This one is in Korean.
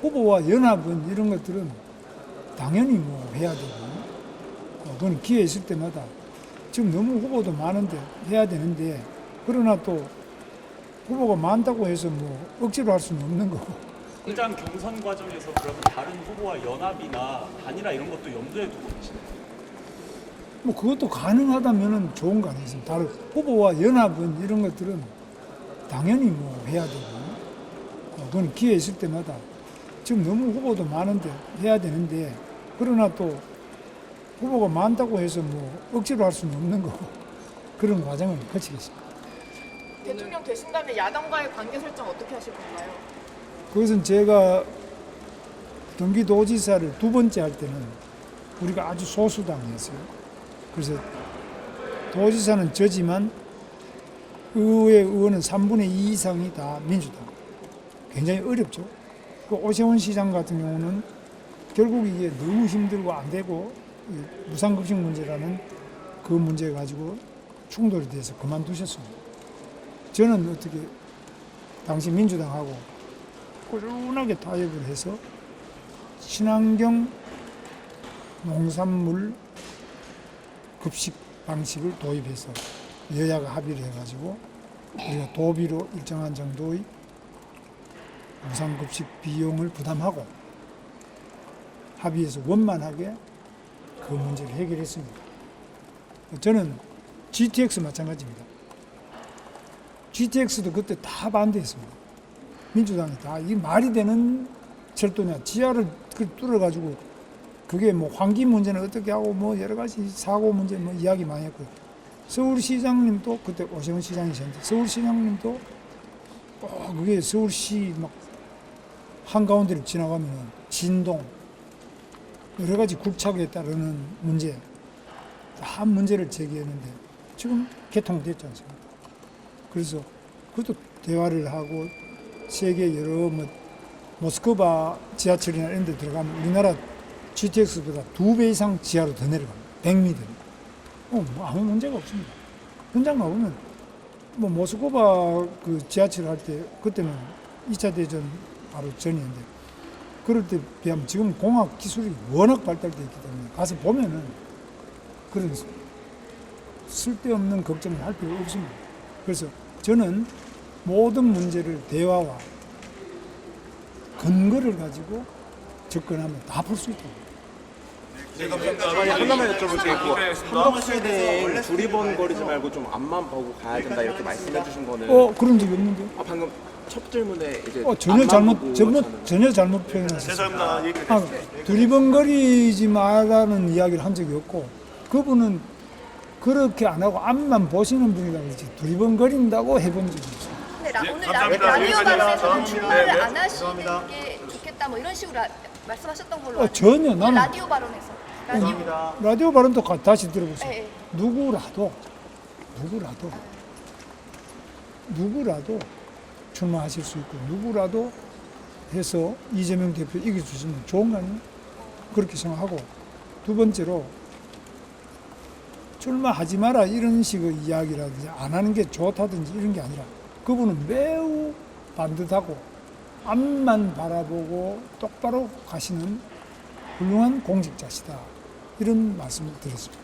후보와 연합은 이런 것들은 당연히 뭐 해야 되고, 그건 기회 있을 때마다 지금 너무 후보도 많은데 해야 되는데, 그러나 또 후보가 많다고 해서 뭐 억지로 할 수는 없는 거고. 당장 경선 과정에서 그러면 다른 후보와 연합이나 단일화 이런 것도 염두에 두고 계시나요? 뭐 그것도 가능하다면은 좋은 거 아니겠습니까? 다른 후보와 연합은 이런 것들은 당연히 뭐 해야 되고, 그건 기회 있을 때마다 지금 너무 후보도 많은데 해야 되는데, 그러나 또 후보가 많다고 해서 뭐 억지로 할 수는 없는 거고, 그런 과정을 거치겠습니다. 대통령 되신 다음에 야당과의 관계 설정 어떻게 하실 건가요? 그것은 제가 경기도지사를 두 번째 할 때는 우리가 아주 소수당이었어요. 그래서 도지사는 저지만 의회 의원은 3분의 2 이상이 다 민주당. 굉장히 어렵죠. 그 오세훈 시장 같은 경우는 결국 이게 너무 힘들고 안 되고 무상급식 문제라는 그 문제 가지고 충돌이 돼서 그만두셨습니다. 저는 어떻게 당시 민주당하고 꾸준하게 타협을 해서 친환경 농산물 급식 방식을 도입해서 여야가 합의를 해가지고 우리가 도비로 일정한 정도의 무상급식 비용을 부담하고 합의해서 원만하게 그 문제를 해결했습니다. 저는 GTX 마찬가지입니다. GTX도 그때 다 반대했습니다. 민주당이 다 이 말이 되는 철도냐, 지하를 뚫어가지고 그게 뭐 환기 문제는 어떻게 하고 뭐 여러 가지 사고 문제 뭐 이야기 많이 했고, 서울시장님도 그때 오세훈 시장이셨는데 서울시장님도 그게 서울시 막 한가운데를 지나가면 진동 여러 가지 굴착에 따르는 문제 다 문제를 제기했는데 지금 개통됐지 않습니까? 그래서 그것도 대화를 하고 세계 여러 뭐 모스크바 지하철이나 이런 데 들어가면 우리나라 GTX보다 2배 이상 지하로 더 내려갑니다. 100m. 뭐 아무 문제가 없습니다. 현장 가보면 뭐 모스크바 그 지하철 할 때 그때는 2차 대전 바로 전이었는데 그럴 때 비하면 지금 공학 기술이 워낙 발달되어 있기 때문에 가서 보면은 그런 쓸데없는 걱정을 할 필요 없습니다. 그래서 저는 모든 문제를 대화와 근거를 가지고 접근하면 다 풀 수 있다고. 하나만 여쭤볼게요. 한덕수에 두리번거리지 말고 좀 앞만 보고 가야 된다 이렇게 말씀해 주신 거는 그런 적이 없는데? 방금 첫 질문에 이제 전혀 앞만 보고 저는 전혀 잘못 표현했어요. 두리번거리지 말라는 이야기를 한 적이 없고, 그분은 그렇게 안 하고 앞만 보시는 분이라 그러지 두리번거린다고 해본 적이 없어요. 근데 오늘 라디오 발언에서는 출마를 안 하시는 게 좋겠다 뭐 이런 식으로 말씀하셨던 걸로 알고 전혀 있는데 나는 라디오 발언에서 라디오 발언도 다시 들어보세요. 네. 누구라도 출마하실 수 있고 누구라도 해서 이재명 대표 이겨주시면 좋은 거 아니에요? 그렇게 생각하고, 두 번째로 출마하지 마라 이런 식의 이야기라든지 안 하는 게 좋다든지 이런 게 아니라 그분은 매우 반듯하고 앞만 바라보고 똑바로 가시는 훌륭한 공직자시다, 이런 말씀을 드렸습니다.